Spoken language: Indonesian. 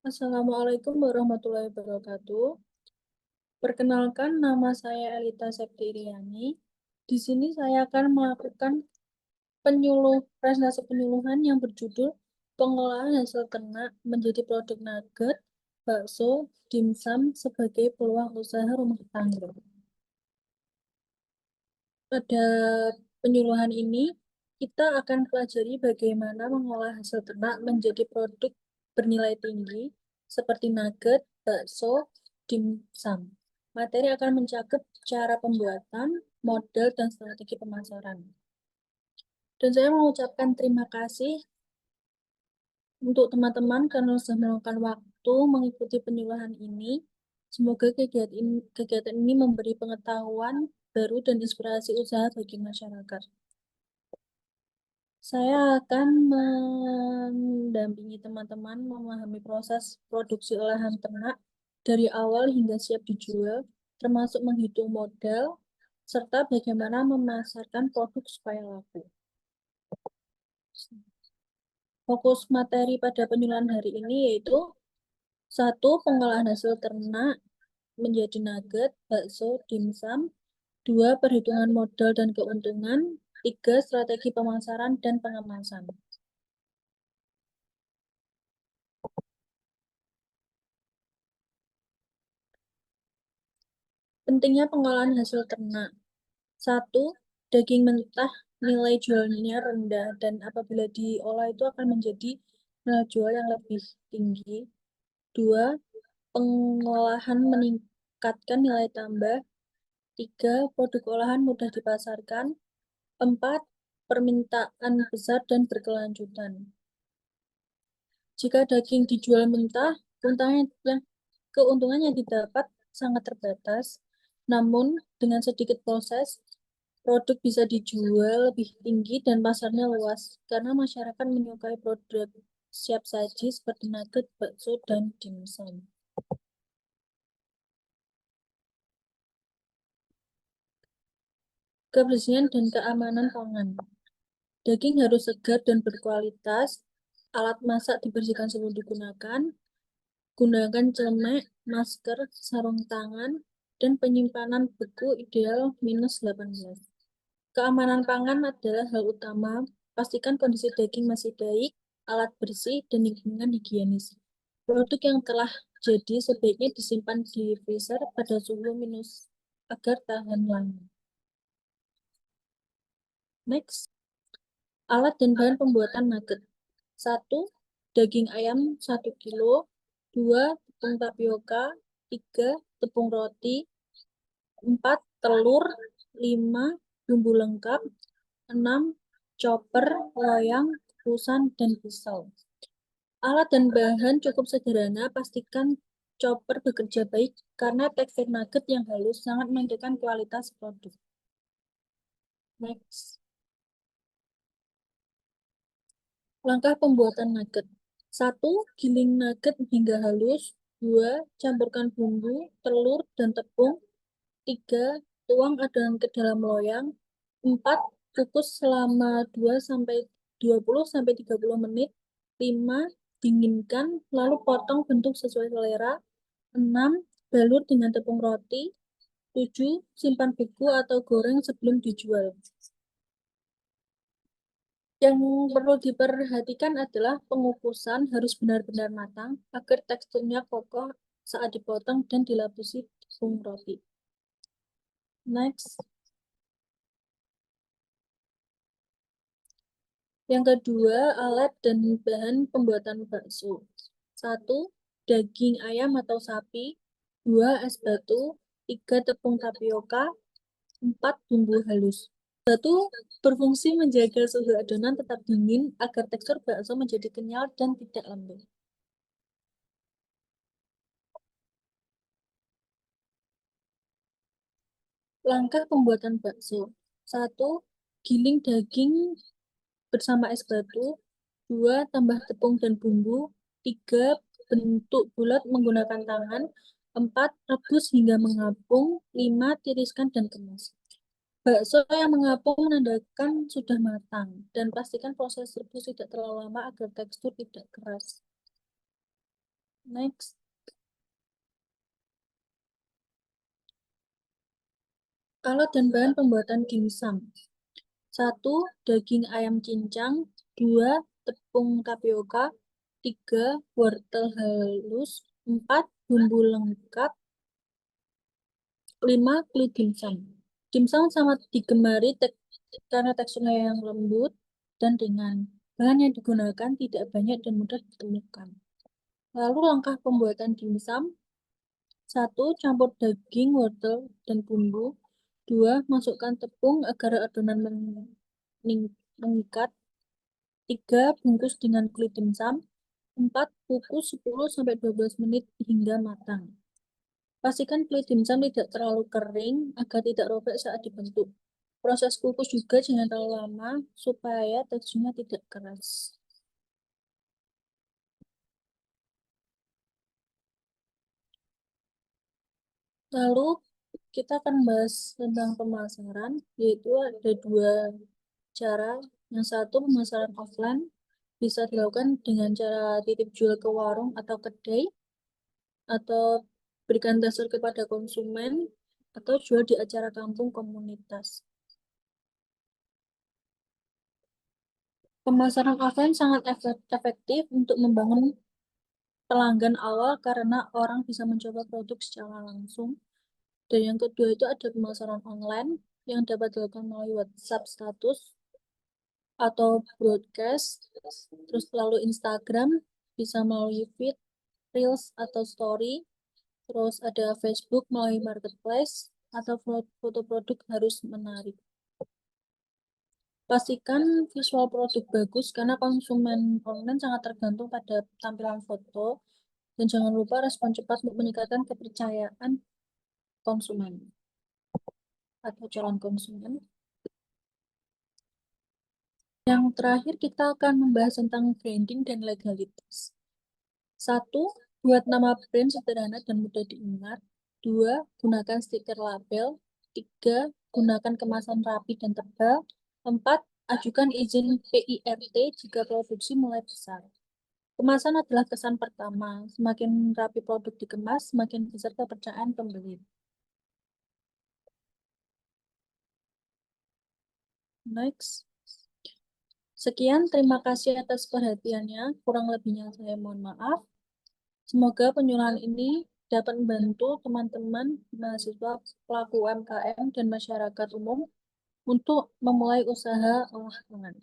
Assalamualaikum warahmatullahi wabarakatuh. Perkenalkan, nama saya Elita Septiriani. Di sini saya akan melakukan presentasi penyuluhan yang berjudul Pengolahan hasil ternak menjadi produk nugget, bakso, dimsum sebagai peluang usaha rumah tangga. Pada penyuluhan ini, kita akan pelajari bagaimana mengolah hasil ternak menjadi produk bernilai tinggi seperti nugget, bakso, dimsum. Materi akan mencakup cara pembuatan, model, dan strategi pemasaran. Dan saya mengucapkan terima kasih untuk teman-teman karena sudah meluangkan waktu mengikuti penyuluhan ini. Semoga kegiatan ini memberi pengetahuan baru dan inspirasi usaha bagi masyarakat. Saya akan mendampingi teman-teman memahami proses produksi olahan ternak dari awal hingga siap dijual, termasuk menghitung modal, serta bagaimana memasarkan produk supaya laku. Fokus materi pada penyuluhan hari ini yaitu 1. Pengolahan hasil ternak menjadi nugget, bakso, dimsum. 2. Perhitungan modal dan keuntungan. 3. Strategi pemasaran dan pengemasan. Pentingnya pengolahan hasil ternak. 1. Daging mentah nilai jualnya rendah dan apabila diolah itu akan menjadi nilai jual yang lebih tinggi. 2. Pengolahan meningkatkan nilai tambah. 3. Produk olahan mudah dipasarkan. 4. Permintaan besar dan berkelanjutan. Jika daging dijual mentah, keuntungan yang didapat sangat terbatas. Namun, dengan sedikit proses, produk bisa dijual lebih tinggi dan pasarnya luas karena masyarakat menyukai produk siap saji seperti nugget, bakso, dan dimsum. Kebersihan dan keamanan pangan. Daging harus segar dan berkualitas. Alat masak dibersihkan sebelum digunakan. Gunakan celemek, masker, sarung tangan, dan penyimpanan beku ideal -18. Keamanan pangan adalah hal utama. Pastikan kondisi daging masih baik, alat bersih, dan lingkungan higienis. Produk yang telah jadi sebaiknya disimpan di freezer pada suhu minus agar tahan lama. Next, alat dan bahan pembuatan nugget. 1. Daging ayam 1 kilo. 2. Tepung tapioka. 3. Tepung roti. 4. Telur. 5. Bumbu lengkap. 6. Chopper, loyang, kukusan, dan pisau. Alat dan bahan cukup sederhana, pastikan chopper bekerja baik karena tekstur nugget yang halus sangat menentukan kualitas produk. Next. Langkah pembuatan nugget. 1. Giling nugget hingga halus. 2. Campurkan bumbu, telur, dan tepung. 3. Tuang adonan ke dalam loyang. 4. Kukus selama 20-30 menit. 5. Dinginkan, lalu potong bentuk sesuai selera. 6. Balur dengan tepung roti. 7. Simpan beku atau goreng sebelum dijual. Yang perlu diperhatikan adalah pengukusan harus benar-benar matang agar teksturnya kokoh saat dipotong dan dilapisi tepung roti. Next. Yang kedua, alat dan bahan pembuatan bakso. 1. Daging ayam atau sapi. 2. Es batu. 3. Tepung tapioka. 4. Bumbu halus. Batu berfungsi menjaga suhu adonan tetap dingin agar tekstur bakso menjadi kenyal dan tidak lembek. Langkah pembuatan bakso. 1. Giling daging bersama es batu. 2. Tambah tepung dan bumbu. 3. Bentuk bulat menggunakan tangan. 4. Rebus hingga mengapung. 5. Tiriskan dan kemas. Bakso yang mengapung menandakan sudah matang dan pastikan proses rebus tidak terlalu lama agar tekstur tidak keras. Next. Alat dan bahan pembuatan dimsum. 1. Daging ayam cincang. 2. Tepung tapioka. 3. Wortel halus. 4. Bumbu lengkap. 5. Kulit dimsum. Dimsum sangat digemari karena teksturnya yang lembut dan ringan. Bahan yang digunakan tidak banyak dan mudah ditemukan. Lalu langkah pembuatan dimsum. 1. Campur daging, wortel, dan bumbu. 2. Masukkan tepung agar adonan mengikat. 3. Bungkus dengan kulit dimsum. 4. Kukus 10-12 menit hingga matang. Pastikan kulit dimsum tidak terlalu kering agar tidak robek saat dibentuk. Proses kukus juga jangan terlalu lama supaya teksturnya tidak keras. Lalu kita akan bahas tentang pemasaran, yaitu ada dua cara. Yang satu, pemasaran offline bisa dilakukan dengan cara titip jual ke warung atau kedai, atau berikan dasar kepada konsumen, atau jual di acara kampung komunitas. Pemasaran offline sangat efektif untuk membangun pelanggan awal karena orang bisa mencoba produk secara langsung. Dan yang kedua itu ada pemasaran online yang dapat dilakukan melalui WhatsApp status atau broadcast, terus lalu Instagram bisa melalui feed, Reels atau Story, terus ada Facebook melalui Marketplace, atau foto produk harus menarik. Pastikan visual produk bagus karena konsumen online sangat tergantung pada tampilan foto, dan jangan lupa respon cepat untuk meningkatkan kepercayaan konsumen atau calon konsumen. Yang terakhir kita akan membahas tentang branding dan legalitas. 1. Buat nama brand sederhana dan mudah diingat. 2. Gunakan stiker label. 3. Gunakan kemasan rapi dan tebal. 4. Ajukan izin PIRT jika produksi mulai besar. Kemasan adalah kesan pertama. Semakin rapi produk dikemas, semakin besar kepercayaan pembeli. Next. Sekian, terima kasih atas perhatiannya. Kurang lebihnya saya mohon maaf. Semoga penyuluhan ini dapat membantu teman-teman mahasiswa, pelaku UMKM, dan masyarakat umum untuk memulai usaha olah tangan.